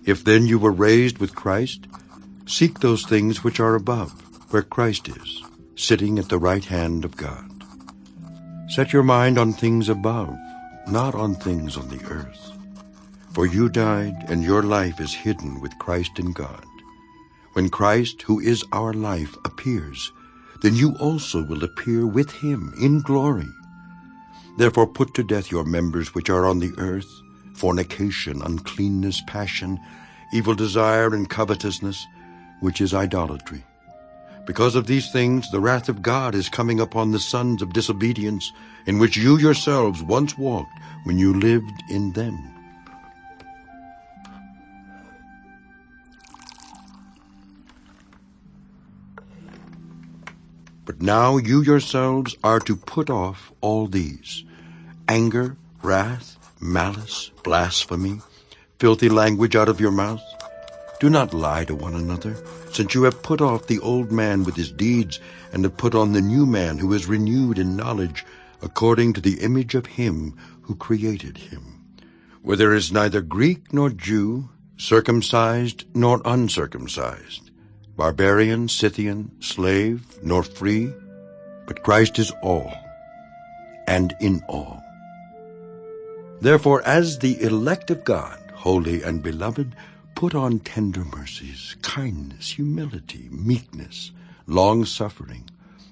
If then you were raised with Christ, seek those things which are above, where Christ is, sitting at the right hand of God. Set your mind on things above, not on things on the earth. For you died, and your life is hidden with Christ in God. When Christ, who is our life, appears, then you also will appear with him in glory. Therefore put to death your members which are on the earth, fornication, uncleanness, passion, evil desire, and covetousness, which is idolatry. Because of these things the wrath of God is coming upon the sons of disobedience, in which you yourselves once walked when you lived in them. But now you yourselves are to put off all these: anger, wrath, malice, blasphemy, filthy language out of your mouth. Do not lie to one another, since you have put off the old man with his deeds, and have put on the new man, who is renewed in knowledge, according to the image of him who created him. Where there is neither Greek nor Jew, circumcised nor uncircumcised, barbarian, Scythian, slave, nor free, but Christ is all, and in all. Therefore, as the elect of God, holy and beloved, put on tender mercies, kindness, humility, meekness, long-suffering,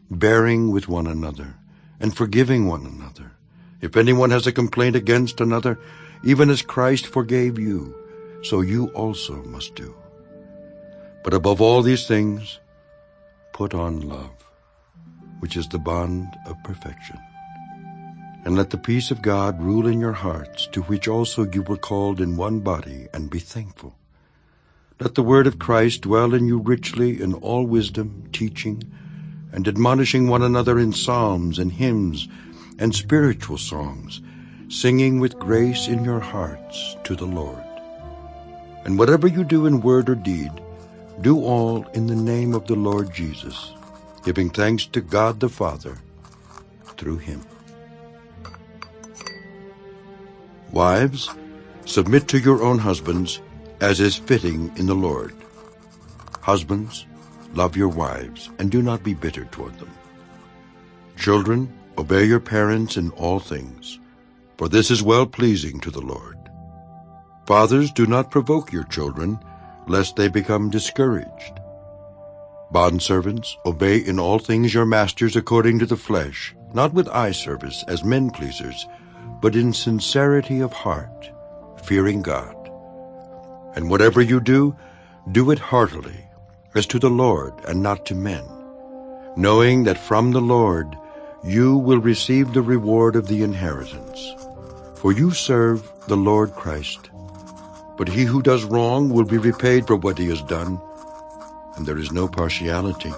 bearing with one another, and forgiving one another. If anyone has a complaint against another, even as Christ forgave you, so you also must do. But above all these things, put on love, which is the bond of perfection. And let the peace of God rule in your hearts, to which also you were called in one body, and be thankful. Let the word of Christ dwell in you richly in all wisdom, teaching, and admonishing one another in psalms and hymns and spiritual songs, singing with grace in your hearts to the Lord. And whatever you do in word or deed, do all in the name of the Lord Jesus, giving thanks to God the Father through him. Wives, submit to your own husbands, as is fitting in the Lord. Husbands, love your wives, and do not be bitter toward them. Children, obey your parents in all things, for this is well-pleasing to the Lord. Fathers, do not provoke your children, lest they become discouraged. Bondservants, obey in all things your masters according to the flesh, not with eye service as men-pleasers, but in sincerity of heart, fearing God. And whatever you do, do it heartily, as to the Lord and not to men, knowing that from the Lord you will receive the reward of the inheritance. For you serve the Lord Christ. But he who does wrong will be repaid for what he has done, and there is no partiality.